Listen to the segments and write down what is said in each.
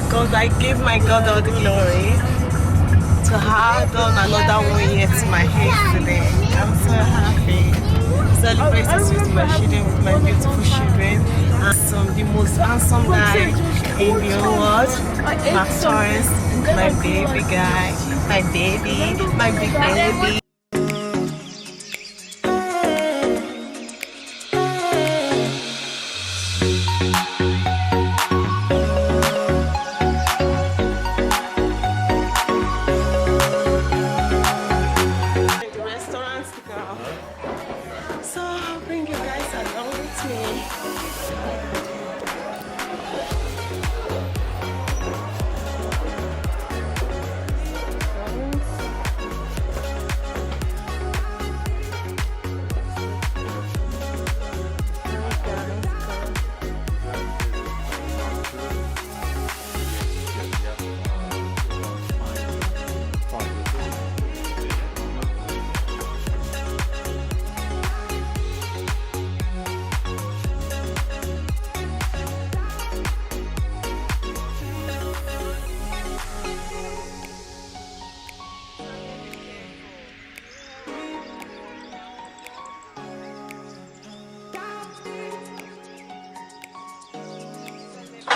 because I gave my God all the glory. To have done another 1 year to my head today. I'm so happy. Celebrating with my children, with my beautiful children. And the most handsome guy in the world, Max Torres, my baby guy, my baby, my big baby.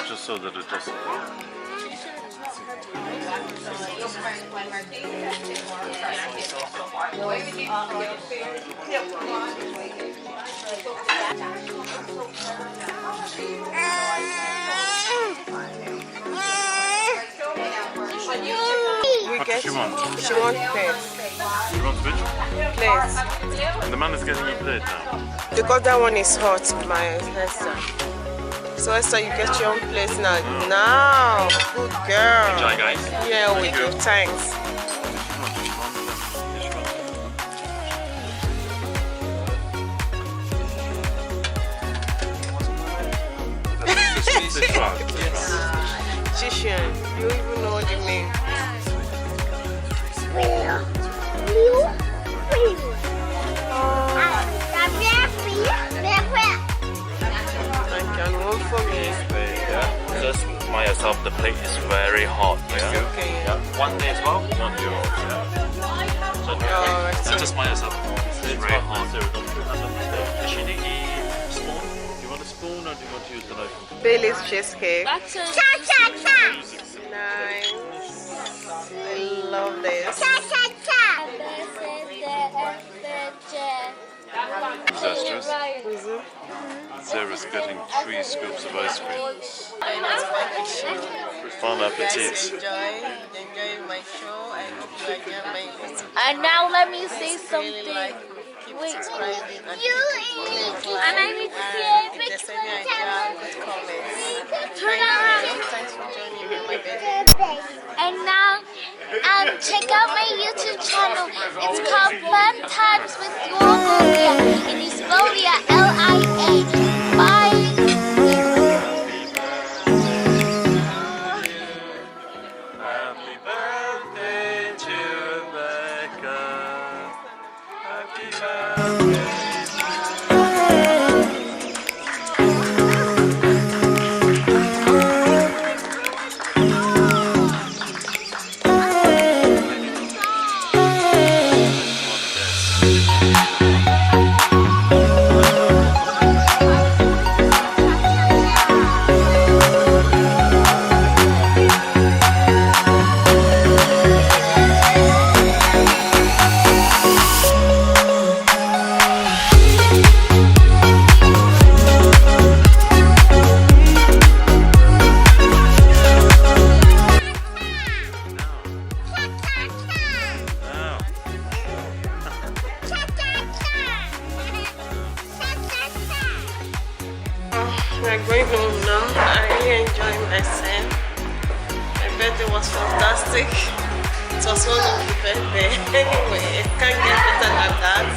Just so that it doesn't. What does she want? She wants plates. She wants which? Plates. And the man is getting a plate now. Because that one is hot, my Esther. So Esther, you get your own place now. Now, good girl. Enjoy, guys. Yeah, we do. Thanks. Chishan, you even know the name. Just myself, the plate is very hot. Yeah? Okay. Yeah. 1 day as well? 1 euro. Yeah. So just myself. It's very hot. Does she need a spoon? Do you want a spoon or do you want to use the knife? Bailey's cheesecake. Nice. I love this. Disastrous. Sarah's getting 3 scoops of ice cream. Bon appetit. Enjoy my show. I hope you enjoy my video. And now let me say something. Keep Wait. subscribing and And I need to see a big turn around. Thanks for joining me, my baby. And now, check out my YouTube channel. It's called Fun Times with Gloria. It is Gloria, L-I-A. Bye. Happy birthday to Rebecca. Happy birthday. We're going home now. I really enjoyed myself. My birthday was fantastic. It was one of the birthday. Anyway, it can't get better than that.